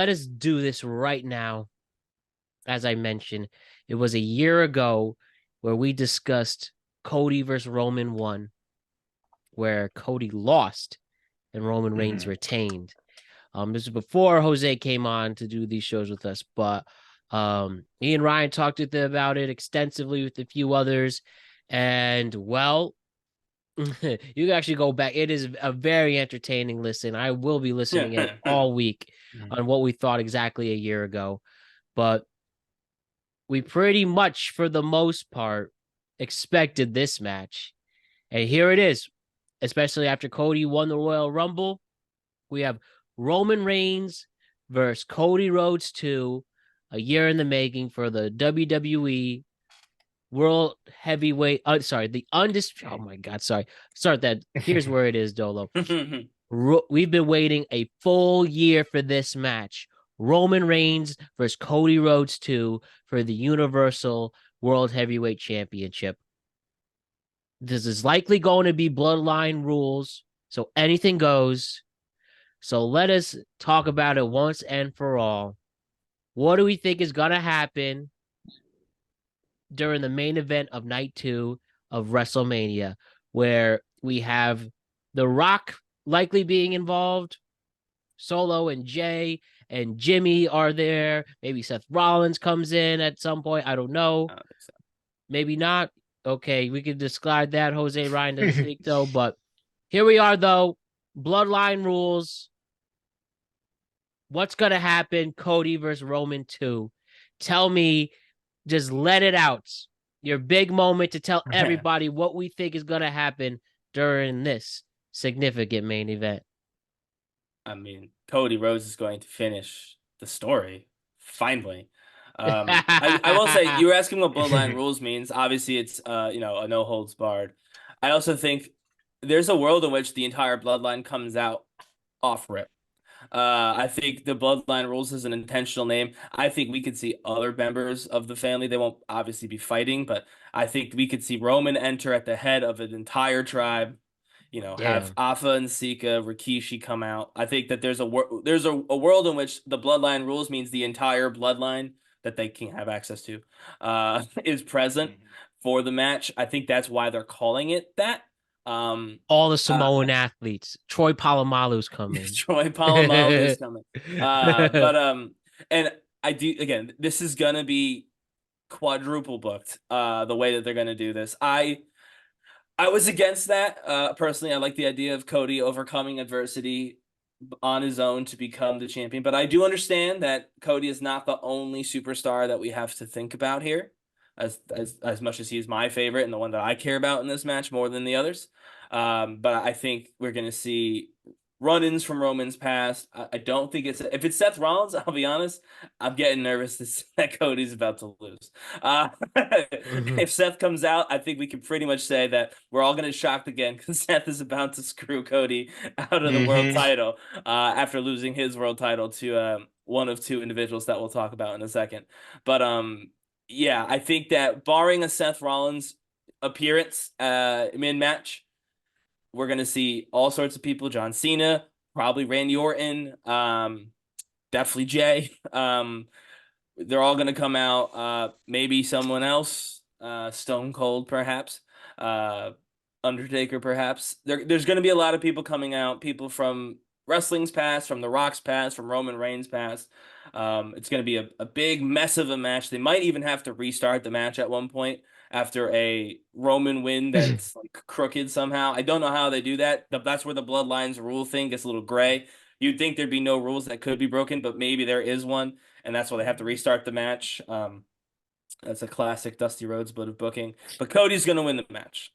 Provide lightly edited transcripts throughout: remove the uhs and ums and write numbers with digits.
Let us do this right now. As I mentioned, it was a year ago where we discussed Cody versus Roman 1, where Cody lost and Roman Reigns retained. This is before Jose came on to do these shows with us, but me and Ryan talked with them about it extensively with a few others. And well, you can actually go back. It is a very entertaining listen. I will be listening it all week on what we thought exactly a year ago. But we pretty much, for the most part, expected this match. And here it is, especially after Cody won the Royal Rumble. We have Roman Reigns versus Cody Rhodes 2, a year in the making for the WWE World Heavyweight. The undisputed. Oh my God, sorry. Start that. Here's where it is, Dolo. We've been waiting a full year for this match. Roman Reigns versus Cody Rhodes 2 for the Universal World Heavyweight Championship. This is likely going to be bloodline rules, so anything goes. So let us talk about it once and for all. What do we think is going to happen during the main event of night 2 of WrestleMania, where we have The Rock likely being involved, Solo and Jay and Jimmy are there. Maybe Seth Rollins comes in at some point. I don't know. I don't think so. Maybe not. Okay, we could describe that. Jose Ryan doesn't think so, but here we are, though. Bloodline rules. What's going to happen? Cody versus Roman 2. Tell me, just let it out. Your big moment to tell everybody what we think is going to happen during this significant main event. I mean, Cody Rhodes is going to finish the story finally. I will say you were asking what bloodline rules means. Obviously, it's a no holds barred. I also think there's a world in which the entire bloodline comes out off rip. I think the bloodline rules is an intentional name. I think we could see other members of the family. They won't obviously be fighting, but I think we could see Roman enter at the head of an entire tribe. Have Damn. Afa and Sika, Rikishi come out. I think that there's a world in which the bloodline rules means the entire bloodline that they can have access to is present for the match. I think that's why they're calling it that. All the Uh, Samoan athletes. Troy Polamalu's coming. Troy Polamalu is coming. And I do again. This is gonna be quadruple booked. The way that they're gonna do this, I was against that. Personally, I like the idea of Cody overcoming adversity on his own to become the champion. But I do understand that Cody is not the only superstar that we have to think about here, as much as he is my favorite and the one that I care about in this match more than the others. But I think we're going to see run-ins from Roman's past. I don't think if it's Seth Rollins, I'll be honest, I'm getting nervous that Cody's about to lose. If Seth comes out, I think we can pretty much say that we're all going to be shocked again because Seth is about to screw Cody out of the world title after losing his world title to one of two individuals that we'll talk about in a second. But yeah, I think that barring a Seth Rollins appearance mid-match, we're going to see all sorts of people. John Cena, probably Randy Orton, definitely Jay. They're all going to come out. Maybe someone else, Stone Cold, perhaps. Undertaker, perhaps. There's going to be a lot of people coming out. People from wrestling's past, from The Rock's past, from Roman Reigns' past. It's going to be a big mess of a match. They might even have to restart the match at one point after a Roman win that's like crooked somehow. I don't know how they do that. That's where the bloodlines rule thing gets a little gray. You'd think there'd be no rules that could be broken, but maybe there is one, and that's why they have to restart the match. That's a classic Dusty Rhodes bit of booking. But Cody's going to win the match.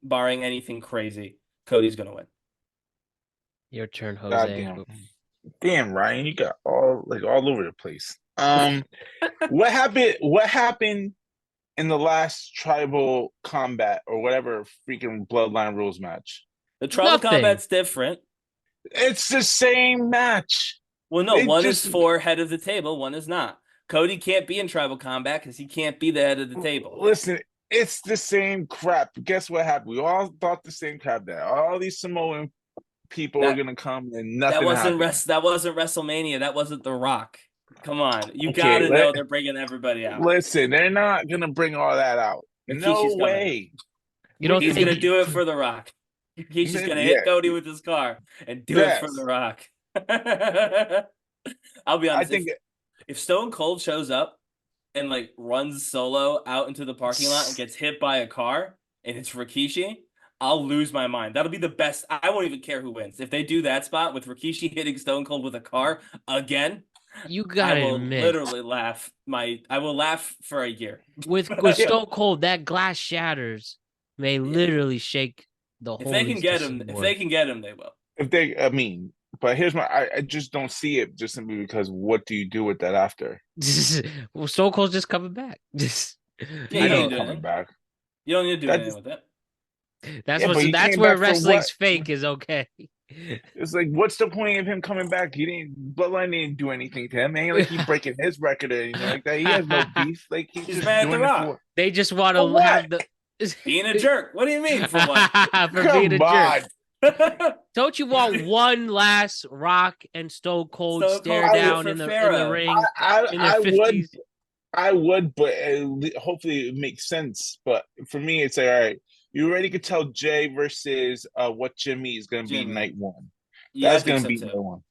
Barring anything crazy, Cody's going to win. Your turn, Jose. Goddamn. Damn, Ryan, you got all over the place. What happened in the last tribal combat or whatever freaking bloodline rules match? The tribal combat's different. It's the same match. Well, no, one is for head of the table, one is not. Cody can't be in tribal combat because he can't be the head of the table. Listen, it's the same crap. Guess what happened? We all thought the same crap that all these Samoan people are gonna come and nothing happens. That wasn't WrestleMania. That wasn't The Rock. Come on, you Okay, gotta know they're bringing everybody out. listen, they're not gonna bring all that out. Rikishi's No coming. way. You don't He's think gonna do it for The Rock. He's just gonna hit Cody with his car and do it for The Rock. I'll be honest. I think if Stone Cold shows up and like runs solo out into the parking lot and gets hit by a car and it's Rikishi, I'll lose my mind. That'll be the best. I won't even care who wins. If they do that spot with Rikishi hitting Stone Cold with a car again, you gotta admit, literally laugh. I will laugh for a year. With Stone Cold, that glass shatters may literally shake the whole. If they can get him, they will. But here's I just don't see it just simply because what do you do with that after? Well, Stone Cold's just coming back. Yeah, I know coming back. You don't need to do anything with that. That's where wrestling's fake is okay. It's like, what's the point of him coming back? Bloodline didn't do anything to him. Ain't like he's breaking his record or anything like that. He has no beef. Like he's just mad at The Rock. For... They just want to have the being a jerk. What do you mean for what? For being a jerk. Don't you want one last Rock and Stone Cold stare down in the ring? I would, but hopefully it makes sense. But for me, it's like, all right, you already could tell Jay versus what Jimmy is going to be night one. Yeah, that's going to be night one.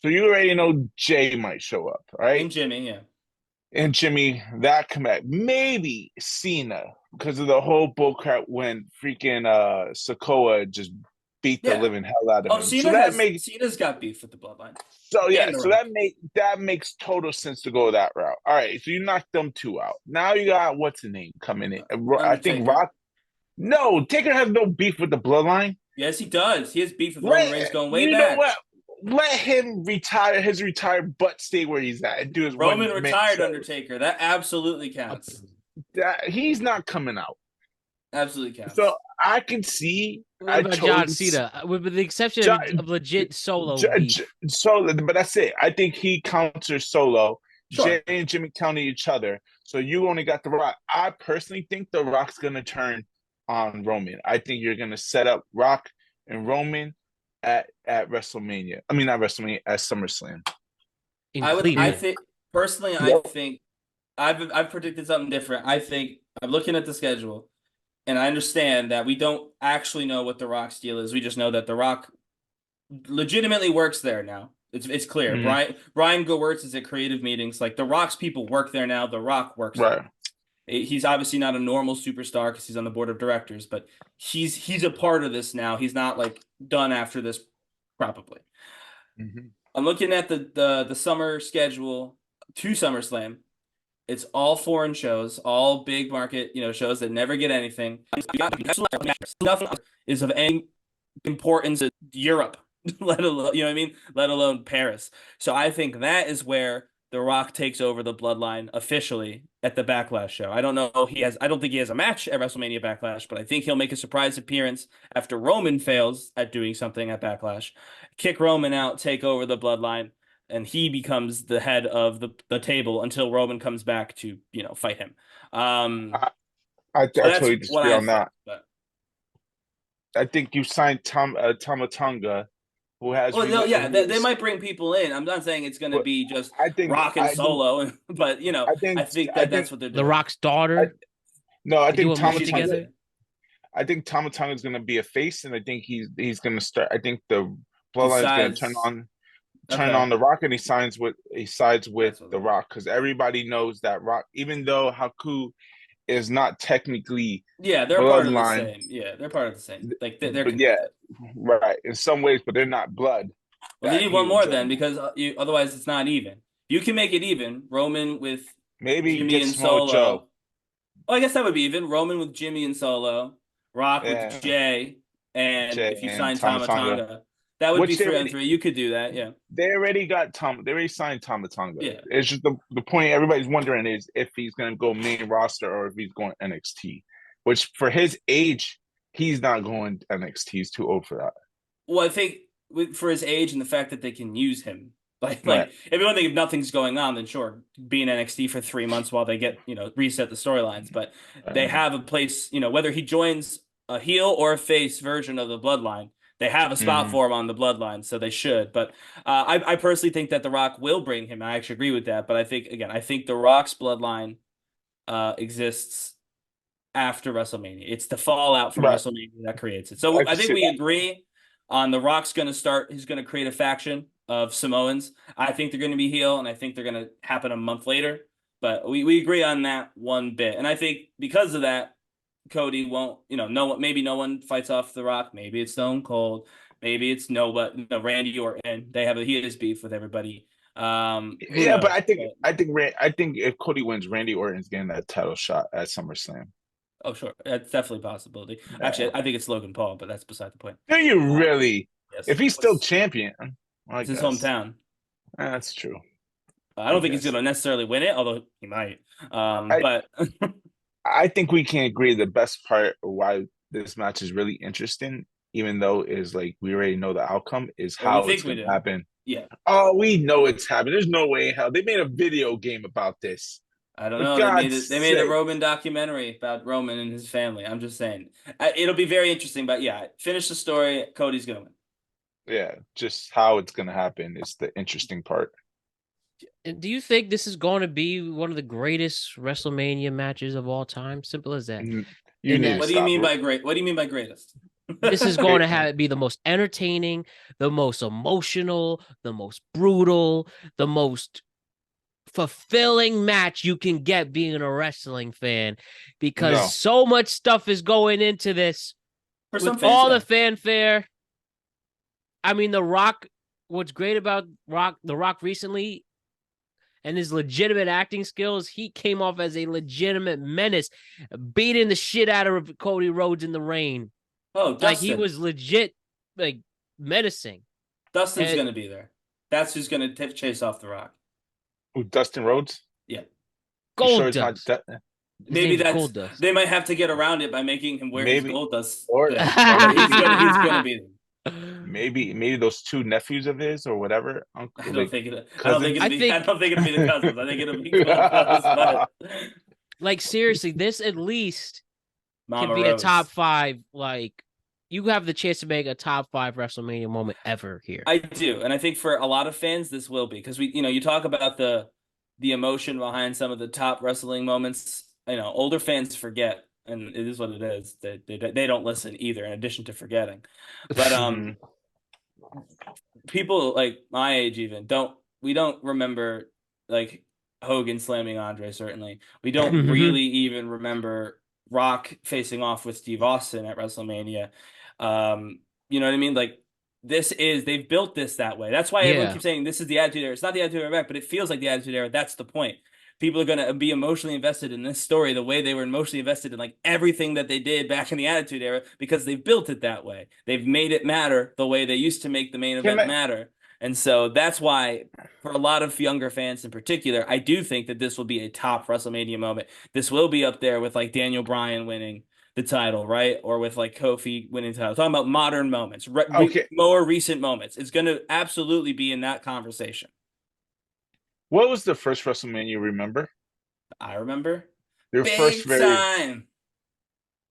So you already know Jay might show up, right? And Jimmy, yeah. And Jimmy, that come back. Maybe Cena, because of the whole bullcrap when freaking Sokoa just beat the living hell out of him. Cena's got beef with the Bloodline. So that makes total sense to go that route. All right, so you knocked them two out. Now you got what's the name coming in? I think Rock. No, Taker has no beef with the Bloodline. Yes, he does. He has beef with Roman Reigns going way back. You know what? Let him retire. His retired butt stay where he's at and do his Roman retired Undertaker. That absolutely counts. He's not coming out. Absolutely counts. So I can see. What about John Cena, with the exception of legit Solo beef. But that's it. I think he counters Solo. Sure. Jay and Jimmy counter each other. So you only got The Rock. I personally think The Rock's gonna turn on Roman. I think you're gonna set up Rock and Roman at WrestleMania. I mean, not WrestleMania, at SummerSlam. I think personally, I think I've predicted something different. I think I'm looking at the schedule, and I understand that we don't actually know what The Rock's deal is. We just know that The Rock legitimately works there now. It's clear. Mm-hmm. Brian Gewirtz is at creative meetings. Like The Rock's people work there now. The Rock works there. He's obviously not a normal superstar because he's on the board of directors, but he's a part of this now. He's not like done after this, probably. Mm-hmm. I'm looking at the summer schedule to SummerSlam. It's all foreign shows, all big market, shows that never get anything. Nothing is of any importance to Europe, let alone, let alone Paris. So I think that is where The Rock takes over the Bloodline officially at the Backlash show. I don't think he has a match at WrestleMania Backlash, but I think he'll make a surprise appearance after Roman fails at doing something at Backlash, kick Roman out, take over the Bloodline, and he becomes the head of the table until Roman comes back to, fight him. I totally disagree on that. I think you signed Tama Tonga, who has. Well, no, yeah, they might bring people in. I'm not saying it's going to be just Rock and Solo, but I think that's what they're doing. The Rock's daughter. I think Tama Tonga. I think Tama Tonga is going to be a face, and I think he's going to start. I think the Bloodline is going to turn on The Rock, and he sides with The Rock because everybody knows that Rock, even though Haku is not technically they're Bloodline, part of the same. Yeah, they're part of the same. Like they're right in some ways, but they're not blood. Well, they need one more then because otherwise it's not even. You can make it even. Roman with maybe Jimmy and Solo. Joe. Oh, I guess that would be even. Roman with Jimmy and Solo, Rock with Jay, and if you sign Tama Tonga. That would be 3-on-3. You could do that, yeah. They already signed Tama Tonga. Yeah. It's just the point everybody's wondering is if he's going to go main roster or if he's going NXT. Which for his age, he's not going NXT. He's too old for that. Well, I think for his age and the fact that they can use him, like everyone think if nothing's going on, then sure, be in NXT for 3 months while they get reset the storylines. But they have a place, whether he joins a heel or a face version of the Bloodline. They have a spot for him on the Bloodline, so they should. But I personally think that The Rock will bring him. I actually agree with that. But I think The Rock's Bloodline exists after WrestleMania. It's the fallout from Right. WrestleMania that creates it. So I think we agree on The Rock's going to start. He's going to create a faction of Samoans. I think they're going to be heel, and I think they're going to happen a month later. But we agree on that one bit. And I think because of that, Cody won't, maybe no one fights off The Rock. Maybe it's Stone Cold. Maybe it's Randy Orton. He has beef with everybody. Yeah, but I think if Cody wins, Randy Orton's getting that title shot at SummerSlam. Oh, sure. That's definitely a possibility. Yeah. Actually, I think it's Logan Paul, but that's beside the point. Do you really? Yes. If he's still champion, it's his hometown. That's true. I don't think he's going to necessarily win it, although he might. But I think we can agree the best part of why this match is really interesting, even though is like we already know the outcome, is how it's going to happen. Yeah. Oh, we know it's happening. There's no way in hell. They made a video game about this. I don't know. They made a Roman documentary about Roman and his family. I'm just saying. It'll be very interesting, but yeah, finish the story. Cody's going to win. Yeah, just how it's going to happen is the interesting part. Do you think this is going to be one of the greatest WrestleMania matches of all time? Simple as that. What do you mean by great? What do you mean by greatest? This is going to be the most entertaining, the most emotional, the most brutal, the most fulfilling match you can get being a wrestling fan, because so much stuff is going into this with all the fanfare. I mean, The Rock, what's great about The Rock recently and his legitimate acting skills, he came off as a legitimate menace, beating the shit out of Cody Rhodes in the ring. Oh, Dustin. Like, he was legit, like, menacing. Dustin's going to be there. That's who's going to chase off The Rock. Who, Dustin Rhodes? Yeah. Goldust. Maybe Goldust. They might have to get around it by making him wear his Goldust. Or he's going to be there. Maybe those two nephews of his or whatever. I don't think it'll be the cousins. I think it'll be cousins. Like, seriously, this at least can be a top 5. Like, you have the chance to make a top 5 WrestleMania moment ever here. I do, and I think for a lot of fans, this will be, because you talk about the emotion behind some of the top wrestling moments. Older fans forget, and it is what it is. They don't listen either, in addition to forgetting. But people like my age even don't remember like Hogan slamming Andre. Certainly, we don't really even remember Rock facing off with Steve Austin at WrestleMania. You know what I mean? Like, they've built this that way. That's why everyone keeps saying this is the Attitude Era. It's not the Attitude Era, but it feels like the Attitude Era. That's the point. People are going to be emotionally invested in this story the way they were emotionally invested in like everything that they did back in the Attitude Era, because they've built it that way. They've made it matter the way they used to make the main event matter. And so that's why, for a lot of younger fans in particular, I do think that this will be a top WrestleMania moment. This will be up there with like Daniel Bryan winning the title, right? Or with like Kofi winning the title. Talking about modern moments, more recent moments. It's going to absolutely be in that conversation. What was the first WrestleMania you remember? I remember. Your first time.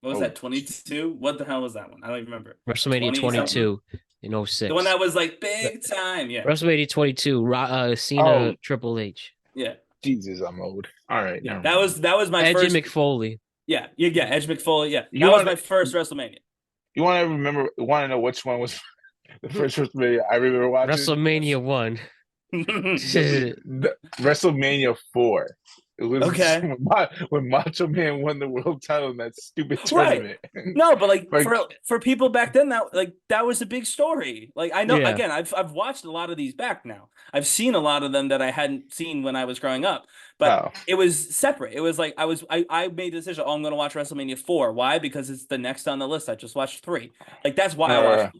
What was that, 22? What the hell was that one? I don't even remember. WrestleMania 22 in 06. The one that was like big time, yeah. WrestleMania 22, Cena, Triple H. Yeah. Jesus, I'm old. All right. Yeah, that was my Edge first. Edge and McFoley. Yeah, Edge McFoley. Yeah, that was my first WrestleMania. You want to know which one was the first WrestleMania I remember watching? WrestleMania 1. WrestleMania 4. It was when Macho Man won the world title in that stupid tournament. Right. No, but like for people back then, that was a big story. Like, I know, again, I've watched a lot of these back now. I've seen a lot of them that I hadn't seen when I was growing up. But it was separate. It was like I made the decision. I'm going to watch WrestleMania 4. Why? Because it's the next on the list. I just watched 3. Like, that's why I watched.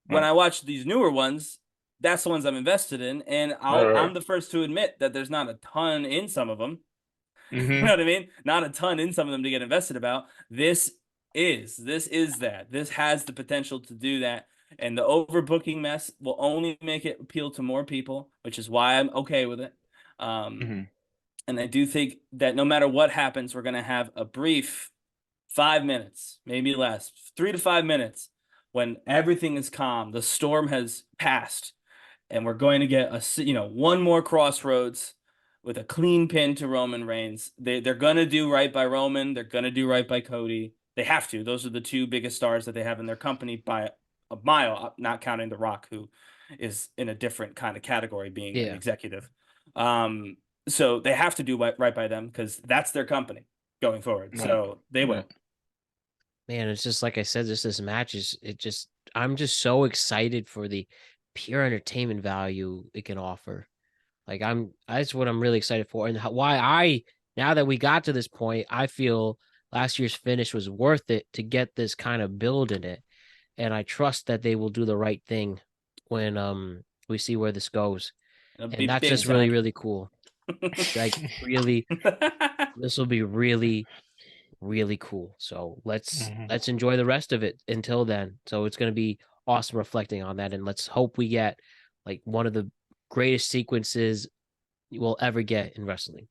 When I watch these newer ones, that's the ones I'm invested in, and I'm the first to admit that there's not a ton in some of them. Mm-hmm. You know what I mean? Not a ton in some of them to get invested about. This is that. This has the potential to do that, and the overbooking mess will only make it appeal to more people, which is why I'm okay with it. And I do think that no matter what happens, we're going to have a brief 5 minutes, maybe less, 3 to 5 minutes when everything is calm, the storm has passed, and we're going to get one more crossroads with a clean pin to Roman Reigns. They're gonna do right by Roman. They're gonna do right by Cody. They have to. Those are the two biggest stars that they have in their company by a mile, not counting The Rock, who is in a different kind of category, being an executive. So they have to do right by them because that's their company going forward. Right. So they will. Man, it's just like I said, this match I'm just so excited for the pure entertainment value it can offer. Like that's what I'm really excited for, and why now that we got to this point, I feel last year's finish was worth it to get this kind of build in it, and I trust that they will do the right thing when we see where this goes, and that's just really, really cool. Like really, this will be really, really cool. So let's enjoy the rest of it until then. So it's going to be awesome reflecting on that, and let's hope we get like one of the greatest sequences we'll ever get in wrestling.